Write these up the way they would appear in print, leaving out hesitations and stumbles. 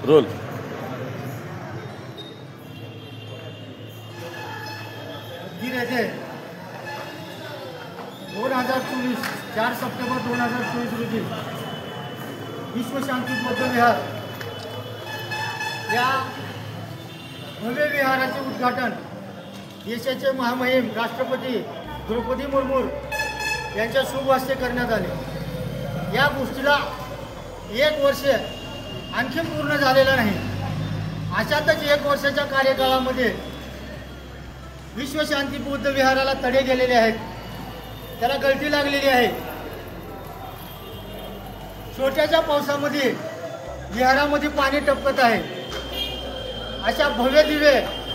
Role. येथे 2024 4 September 2024 रोजी विश्वशांती बौद्ध विहार या भव्य विहाराचे उद्घाटन देशाचे महामहिम राष्ट्रपती द्रौपदी मुर्मू यांच्या शुभ हस्ते करण्यात आले. या गोष्टीला 1 वर्ष आणखी पूर्ण झालेलं नाही. अशातच 1 वर्षाच्या कार्यकाळामध्ये विश्वशांती बौद्ध विहाराला तडे गेलेले आहेत, त्याला गळती लागलेली आहे. छोट्याच्या पावसामध्ये विहारामध्ये पाणी टपकत आहे. अशा भव्य दिव्य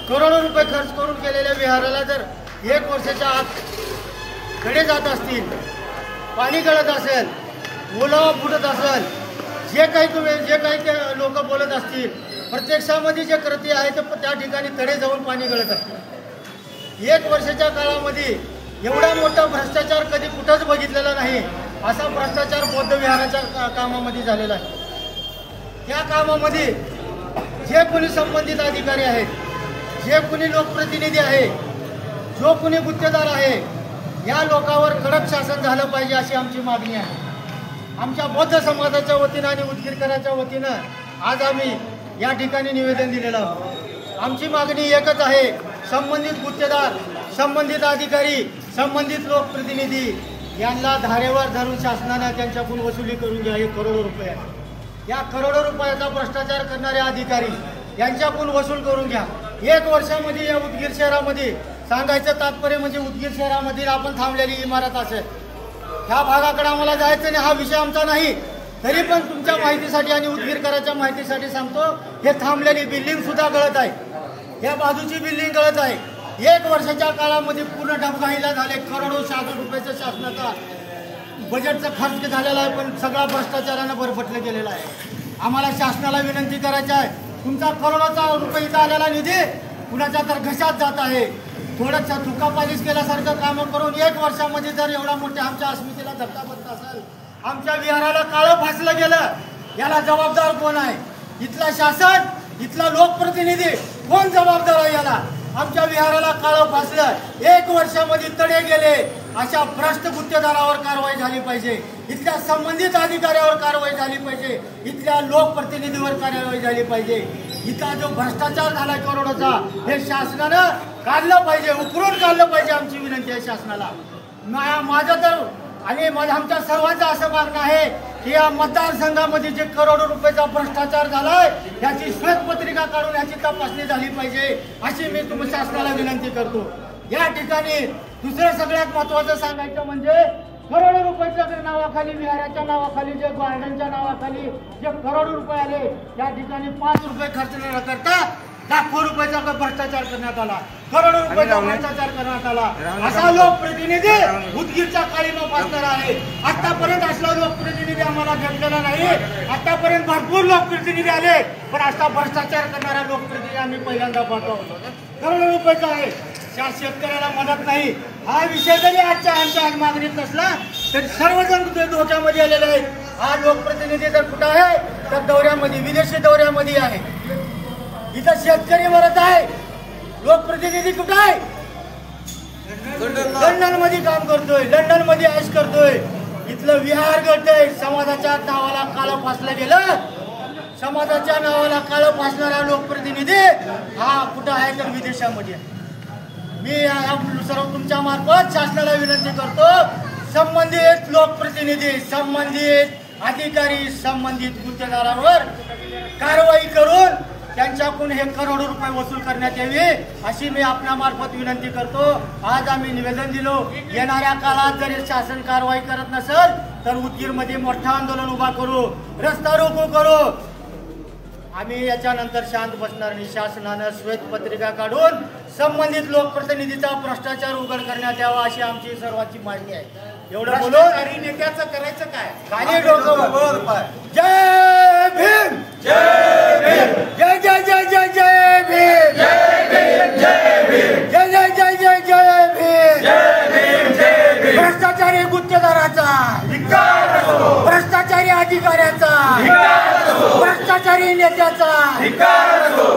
करोडो रुपये खर्च करून केलेल्या विहाराला जर 1 वर्षाच्या आत कडे जात असतील, पाणी गळत असेल, ओलावा फुटत असेल, जे काही लोक बोलत असतील, प्रत्यक्षामध्ये जे कृती आहे ते त्या ठिकाणी तडे जाऊन पाणी गळत असते. 1 वर्षाच्या काळामध्ये एवढा मोठा भ्रष्टाचार कधी कुठंच बघितलेला नाही. असा भ्रष्टाचार बौद्ध विहाराच्या कामामध्ये झालेला आहे. त्या कामामध्ये जे कोणी संबंधित अधिकारी आहेत, जे कोणी लोकप्रतिनिधी आहे, जो कोणी गुत्तेदार आहे, या लोकांवर कडक शासन झालं पाहिजे अशी आमची मागणी आहे. आमच्या बौद्ध समाजाच्या वतीनं आणि उदगीरकरांच्या वतीनं आज आम्ही या ठिकाणी निवेदन दिलेलं आहोत. आमची मागणी एकच आहे, संबंधित गुत्तेदार, संबंधित अधिकारी, संबंधित लोकप्रतिनिधी यांना धारेवर धरून शासनानं त्यांच्याकडून वसुली करून घ्या. 1 करोड रुपये, या करोडो रुपयाचा भ्रष्टाचार करणारे अधिकारी यांच्याकडून वसूल करून घ्या. 1 वर्षामध्ये या उदगीर शहरामध्ये सांगायचं तात्पर्य म्हणजे उदगीर शहरामध्ये आपण थांबलेली इमारत असेल, ह्या भागाकडे आम्हाला जायचं नाही, हा विषय आमचा नाही. तरी पण तुमच्या माहितीसाठी आणि उदगीरकरांच्या माहितीसाठी सांगतो, हे थांबलेली बिल्डिंग सुद्धा गळत आहे, या बाजूची बिल्डिंग गळत आहे. 1 वर्षाच्या काळामध्ये पूर्ण डबघाईला झाले. करोडो रुपयाचा शासनाचा बजेटचा खर्च झालेला आहे, पण सगळा भ्रष्टाचारानं बरफटलं गेलेला आहे. आम्हाला शासनाला विनंती करायची आहे, तुमचा करोडोचा रुपये इथं आलेला निधी कुणाच्या तर घशात जात आहे. थोडंसं चुकापालीस केल्यासारखं कामं करून 1 वर्षामध्ये जर एवढा मोठ्या आमच्या अस्मितेला धक्का बसत असेल, आमच्या विहाराला काळं फासलं गेलं, याला जबाबदार कोण आहे? इथला शासन, इथला लोकप्रतिनिधी कोण जबाबदार आहे याला? आमच्या विहाराला काळं फासलं, 1 वर्षामध्ये तडे गेले, अशा भ्रष्ट गुत्तेदारावर कारवाई झाली पाहिजे. इथल्या संबंधित अधिकाऱ्यावर कारवाई झाली पाहिजे. इथल्या लोकप्रतिनिधीवर कारवाई झाली पाहिजे. इथला जो भ्रष्टाचार झाला करोडोचा, हे शासनानं काढलं पाहिजे, उकरून काढलं पाहिजे. आमची विनंती आहे शासनाला. माझं तर आणि आमच्या सर्वांचं असं मागणं आहे की या मतदारसंघामध्ये जे करोडो रुपयाचा भ्रष्टाचार झालाय, याची श्वेतपत्रिका काढून याची तपासणी झाली पाहिजे, अशी मी तुम्ही शासनाला विनंती करतो. या ठिकाणी दुसरं सगळ्यात महत्वाचं सांगायचं म्हणजे करोडो रुपयाच्या नावाखाली, विहाराच्या नावाखाली, जे गार्डनच्या नावाखाली जे करोडो रुपये आले, त्या ठिकाणी 5 रुपये खर्च न करता लाखो रुपयाचा भ्रष्टाचार करण्यात आला, करोडो रुपयाचा भ्रष्टाचार करण्यात आला. असा लोकप्रतिनिधी उदगीरच्या काळीमा पासणार आहे. आतापर्यंत असला लोकप्रतिनिधी आम्हाला भेटलेला नाही. आतापर्यंत भरपूर लोकप्रतिनिधी आले, पण असा भ्रष्टाचार करणारा लोकप्रतिनिधी आम्ही पहिल्यांदा पाहतो. करोडो रुपयाचा आहे, शेतकऱ्याला मदत नाही. हा विषय जरी आमच्या मागणीत नसला तरी सर्वजण धोक्यामध्ये आलेले आहेत. हा लोकप्रतिनिधी जर कुठं आहे तर दौऱ्यामध्ये, विदेशी दौऱ्यामध्ये आहे. इथं शेतकरी मरत आहे, लोकप्रतिनिधी कुठं आहे? लंडन मध्ये काम करतोय, लंडन मध्ये ऐश करतोय. इथलं विहार गळतंय. समाजाच्या नावाला काळं फासलं गेलं, समाजाच्या नावाला काळं फासणारा लोकप्रतिनिधी हा कुठं आहे तर विदेशामध्ये. मी सर्व तुमच्या मार्फत शासनाला विनंती करतो, संबंधित लोकप्रतिनिधी, संबंधित अधिकारी, संबंधित गुत्तेदारांवर कारवाई करून त्यांच्याकडून हे करोडो रुपये वसूल करण्यात यावी, अशी मी आपणामार्फत विनंती करतो. आज आम्ही निवेदन दिलो, येणाऱ्या काळात जर शासन कारवाई करत नसेल तर उदगीरमध्ये मोठं आंदोलन उभा करू, रस्ता रोको करू. आम्ही याच्यानंतर शांत बसणार नाही. शासनानं श्वेतपत्रिका काढून संबंधित लोकप्रतिनिधीचा भ्रष्टाचार उघड करण्यात यावा, अशी आमची सर्वांची मागणी आहे. एवढं बोलून नेत्याचं करायचं काय? खाली डोकं. जय भीम, जय भीम, जय जय जय जय जय भीम, जय भीम, जय भीम, जय जय जय जय जय भीम, जय भीम, जय भीम. भ्रष्टाचारी गुत्तेदाराचा धिक्कार असो, भ्रष्टाचारी अधिकाऱ्याचा धिक्कार असो, भ्रष्टाचारी भ्रष्टाचारी नेत्याचा धिक्कार असो.